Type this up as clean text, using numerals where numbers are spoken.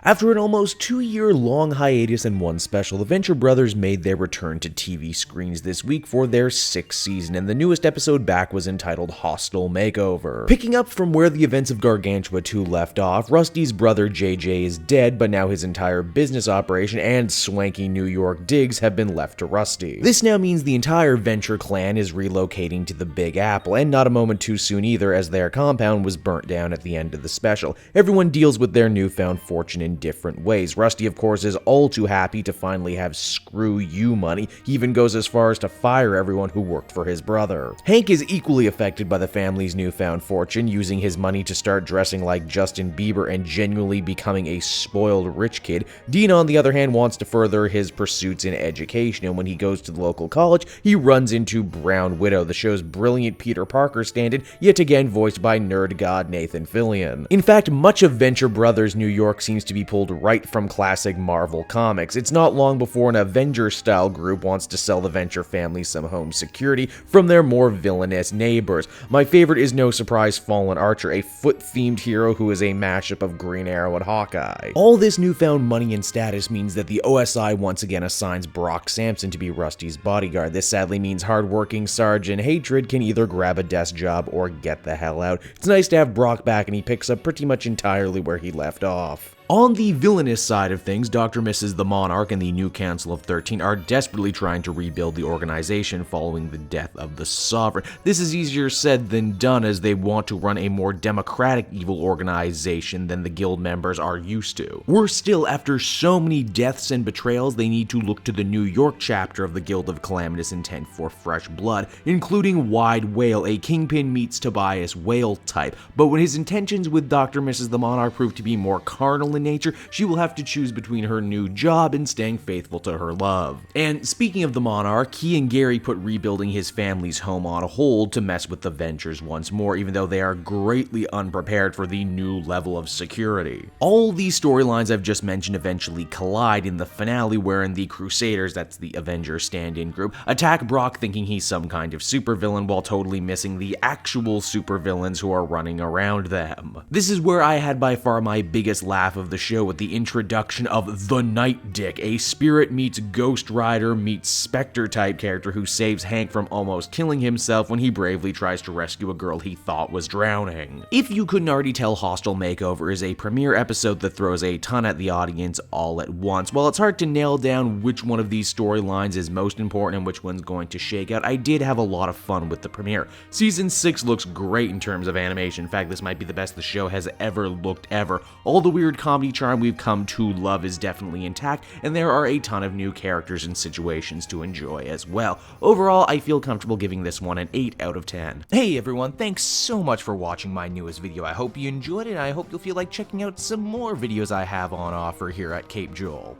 After an almost 2-year-long hiatus and one special, the Venture Brothers made their return to TV screens this week for their 6th season, and the newest episode back was entitled Hostile Makeover. Picking up from where the events of Gargantua 2 left off, Rusty's brother JJ is dead, but now his entire business operation and swanky New York digs have been left to Rusty. This now means the entire Venture clan is relocating to the Big Apple, and not a moment too soon either, as their compound was burnt down at the end of the special. Everyone deals with their newfound fortune in different ways. Rusty, of course, is all too happy to finally have screw you money. He even goes as far as to fire everyone who worked for his brother. Hank is equally affected by the family's newfound fortune, using his money to start dressing like Justin Bieber and genuinely becoming a spoiled rich kid. Dean, on the other hand, wants to further his pursuits in education, and when he goes to the local college, he runs into Brown Widow, the show's brilliant Peter Parker stand-in, yet again voiced by nerd god Nathan Fillion. In fact, much of Venture Brothers New York seems to be pulled right from classic Marvel comics. It's not long before an Avengers-style group wants to sell the Venture family some home security from their more villainous neighbors. My favorite is, no surprise, Fallen Archer, a foot-themed hero who is a mashup of Green Arrow and Hawkeye. All this newfound money and status means that the OSI once again assigns Brock Sampson to be Rusty's bodyguard. This sadly means hardworking Sergeant Hatred can either grab a desk job or get the hell out. It's nice to have Brock back, and he picks up pretty much entirely where he left off. On the villainous side of things, Dr. Mrs. the Monarch and the new Council of 13 are desperately trying to rebuild the organization following the death of the Sovereign. This is easier said than done, as they want to run a more democratic evil organization than the guild members are used to. Worse still, after so many deaths and betrayals, they need to look to the New York chapter of the Guild of Calamitous Intent for fresh blood, including Wide Whale, a Kingpin meets Tobias Whale type. But when his intentions with Dr. Mrs. the Monarch prove to be more carnal in nature, she will have to choose between her new job and staying faithful to her love. And speaking of the Monarch, he and Gary put rebuilding his family's home on hold to mess with the Ventures once more, even though they are greatly unprepared for the new level of security. All these storylines I've just mentioned eventually collide in the finale, wherein the Crusaders, that's the Avengers stand-in group, attack Brock thinking he's some kind of supervillain while totally missing the actual supervillains who are running around them. This is where I had by far my biggest laugh of the show, with the introduction of the Night Dick, a Spirit meets Ghost Rider meets Spectre type character who saves Hank from almost killing himself when he bravely tries to rescue a girl he thought was drowning. If you couldn't already tell, Hostile Makeover is a premiere episode that throws a ton at the audience all at once. While it's hard to nail down which one of these storylines is most important and which one's going to shake out, I did have a lot of fun with the premiere. Season 6 looks great in terms of animation. In fact, this might be the best the show has ever looked ever. All the weird comedy charm we've come to love is definitely intact, and there are a ton of new characters and situations to enjoy as well. Overall, I feel comfortable giving this one an 8 out of 10. Hey everyone, thanks so much for watching my newest video. I hope you enjoyed it, and I hope you'll feel like checking out some more videos I have on offer here at Cape Joel.